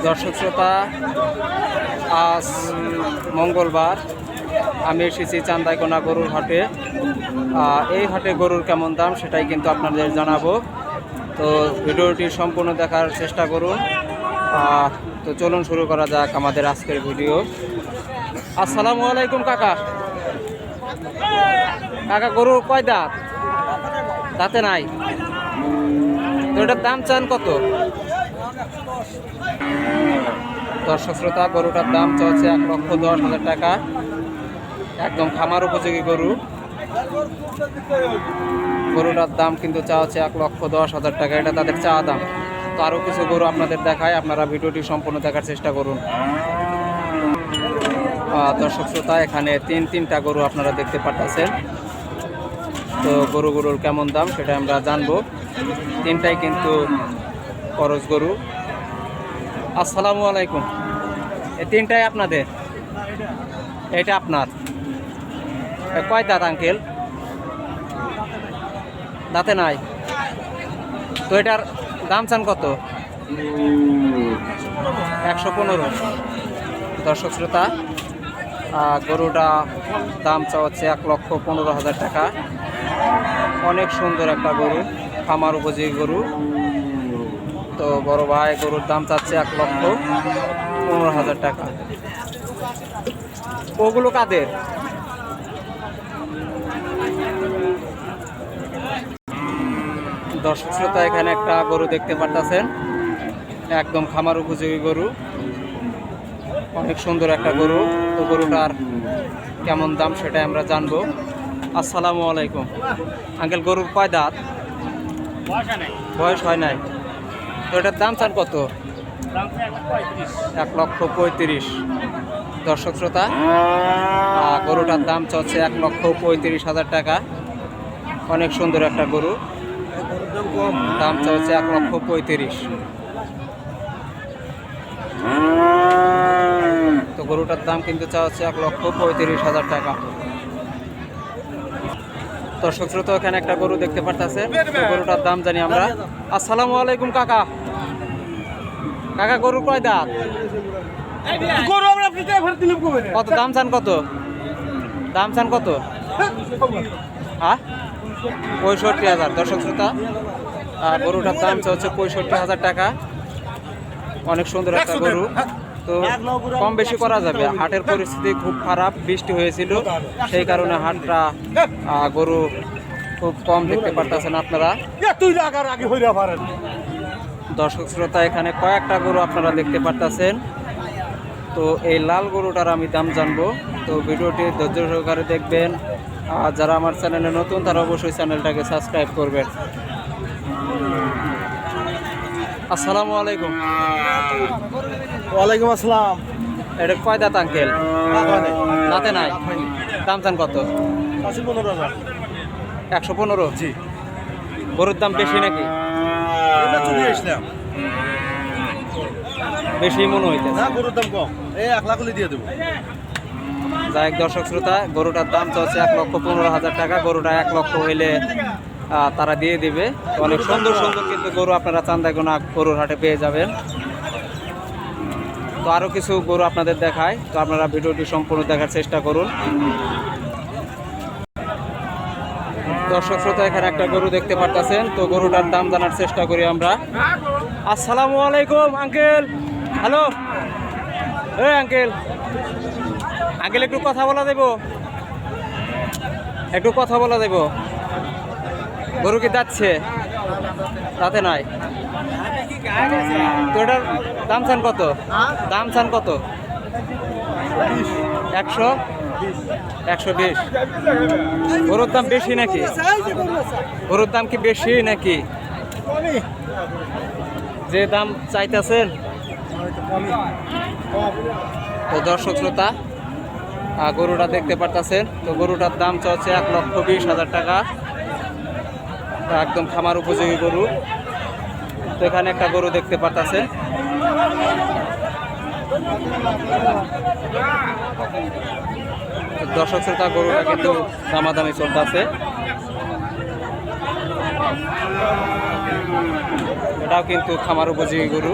দর্শক শ্রোতা, আজ মঙ্গলবার আমি এসেছি চান্দাইকোনা গরুর হাটে। এই হাটে গরুর কেমন দাম সেটাই কিন্তু আপনাদের জানাবো। তো ভিডিওটি সম্পূর্ণ দেখার চেষ্টা করুন। তো চলুন শুরু করা যাক আমাদের আজকের ভিডিও। আসসালামু আলাইকুম কাকা। কাকা, গরুর কয় দাঁত? দাঁতে নাই। তো এটার দাম চান কত? দর্শক শ্রোতা, গরুটার দাম চলছে 1,10,000 টাকা। একদম খামার উপযোগী গরু। গরুটার দাম কিন্তু চা হচ্ছে 1,10,000 টাকা। এটা তাদের চা দাম। তো আরও কিছু গরু আপনাদের দেখায়, আপনারা ভিডিওটি সম্পূর্ণ দেখার চেষ্টা করুন। দর্শক শ্রোতা, এখানে তিনটা গরু আপনারা দেখতে পাচ্ছেন। তো গরুগুলোর কেমন দাম সেটা আমরা জানবো। তিনটাই কিন্তু খরচ গরু। আসসালামু আলাইকুম। এই তিনটাই আপনাদের? এটা আপনার? কয় দাঁত আঙ্কেল? দাঁতে নাই। তো এটার দাম চান কত? 115। দর্শক শ্রোতা, গরুটা দাম চাচ্ছে 1,15,000 টাকা। অনেক সুন্দর একটা গরু, খামার উপযোগী গরু। তো বড় ভাই গরুর দাম চাচ্ছে 1,15,000 টাকা। ওগুলো কাদের? দর্শক শ্রোতা, এখানে একটা গরু দেখতে পাচ্ছেন, একদম খামার উপযোগী গরু। অনেক সুন্দর একটা গরু। তো গরুটার কেমন দাম সেটাই আমরা জানবো। আসসালামু আলাইকুম আঙ্কেল। গরুর কয় দাঁত? বয়স হয় নাই। তো এটার দাম চান কত? 1,35,000। দর্শক শ্রোতা, গরুটার দাম চলছে 1,35,000 টাকা। অনেক সুন্দর একটা গরু। দাম চলছে 1,35,000। তো গরুটার দাম কিন্তু চাচ্ছে 1,35,000 টাকা। দর্শক শ্রোতা, এখানে একটা গরু দেখতে পারতেছেন। তো গরুটার দাম জানি আমরা। আসসালামু আলাইকুম কাকা। কাকা, গরুর কয় দাঁত? কত দাম চান কত? দাম চান কত? হ্যাঁ, 65,000। দর্শক শ্রোতা, গরুটার দাম চলছে 65,000 টাকা। অনেক সুন্দর একটা গরু। তো কম বেশি করা যাবে। হাটের পরিস্থিতি খুব খারাপ, বৃষ্টি হয়েছিল, সেই কারণে হাটটা গরু খুব কম দেখতে পারতেছেন আপনারা। দর্শক শ্রোতা, এখানে কয়েকটা গরু আপনারা দেখতে পারতেছেন। তো এই লাল গরুটার আমি দাম জানবো। তো ভিডিওটি ধৈর্য সহকারে দেখবেন। আর যারা আমার চ্যানেলে নতুন তারা অবশ্যই চ্যানেলটাকে সাবস্ক্রাইব করবেন। আসসালামু আলাইকুম। ওয়ালাইকুম আসসালাম। এটা কয় দাঁত আঙ্কেল? দাঁতে নাই। দাম চান কত? 115। জি। গরুর দাম বেশি নাকি? বেশি মনে হইতে না, গরুর দাম কম। এই 1 লাখ দিয়ে দেবো। যাই হোক দর্শক শ্রোতা, গরুটার দাম চলছে 1,15,000 টাকা। গরুটা 1 লক্ষ হইলে তারা দিয়ে দিবে। অনেক সুন্দর সুন্দর কিন্তু গরু আপনারা চান্দাইকোনা গরুর হাটে পেয়ে যাবেন। তো আরও কিছু গরু আপনাদের দেখায়। তো আপনারা ভিডিওটি সম্পূর্ণ দেখার চেষ্টা করুন। দর্শক শ্রোতা, এখানে একটা গরু দেখতে পারতেছেন। তো গরুটার দাম জানার চেষ্টা করি আমরা। আসসালামু আলাইকুম আঙ্কেল। হ্যালো, এই আঙ্কেল। আঙ্কেল, একটু কথা বলা দেব? একটু কথা বলা দেব? গরু কি যাচ্ছে? তাতে নাই। তো এটার দাম চান কত? দাম চান কত? 120। গরুর দাম বেশি নাকি? গরুর দাম কি বেশি নাকি? যে দাম চাইতেছেন? তো দর্শক শ্রোতা, গরুটা দেখতে পারতেছেন। তো গরুটার দাম চলছে 1,20,000 টাকা। একদম খামার উপযোগী গরু। তো এখানে একটা গরু দেখতে পারতেছেন। দর্শক শ্রোতা, গরুটা কিন্তু দামাদামি চলতেছে। এটাও কিন্তু খামার উপযোগী গরু।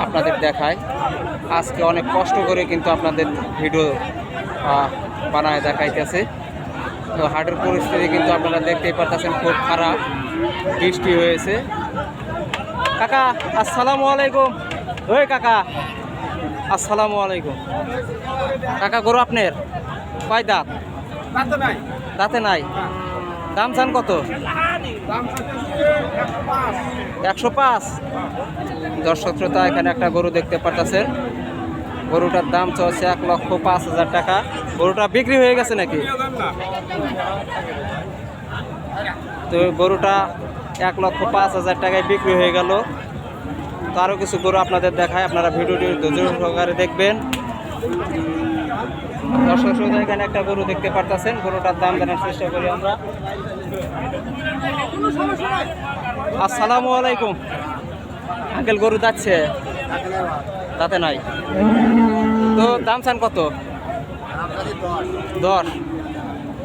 আপনাদের দেখায়। আজকে অনেক কষ্ট করে কিন্তু আপনাদের ভিডিও বানায় দেখাইতেছে। তো হাটের পরিস্থিতি কিন্তু আপনারা দেখতেই পারতেছেন, খুব খারাপ, বৃষ্টি হয়েছে। কাকা আসসালামু আলাইকুম। ওই কাকা আসসালামু আলাইকুম। কাকা গরু আপনার কয় দাঁত? দাঁতে নাই। দাম চান কত? 105। দর্শক শ্রোতা, এখানে একটা গরু দেখতে পারতেছেন। গরুটার দাম চলছে 1,05,000 টাকা। গরুটা বিক্রি হয়ে গেছে নাকি? তো গরুটা 1,05,000 টাকায় বিক্রি হয়ে গেল। তো আরও কিছু গরু আপনাদের দেখায়, আপনারা ভিডিওটি ধৈর্য সহকারে দেখবেন। দর্শক শ্রোতা, এখানে একটা গরু দেখতে পারতেছেন। গরুটার দাম জানার চেষ্টা করি আমরা। আসসালামু আলাইকুম। আঙ্কেল গরু যাচ্ছে? তাতে নাই। তো দাম চান কত? 10।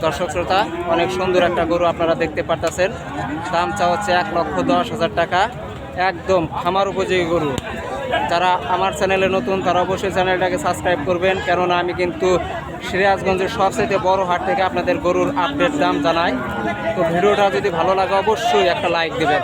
দর্শক শ্রোতা, অনেক সুন্দর একটা গরু আপনারা দেখতে পারতেছেন। দাম চা হচ্ছে 1,10,000 টাকা। একদম খামার উপযোগী গরু। যারা আমার চ্যানেলে নতুন তারা অবশ্যই চ্যানেলটাকে সাবস্ক্রাইব করবেন, কেননা আমি কিন্তু সিরাজগঞ্জের সবচেয়ে বড় হাট থেকে আপনাদের গরুর আপডেট দাম জানাই। তো ভিডিওটা যদি ভালো লাগে অবশ্যই একটা লাইক দেবেন।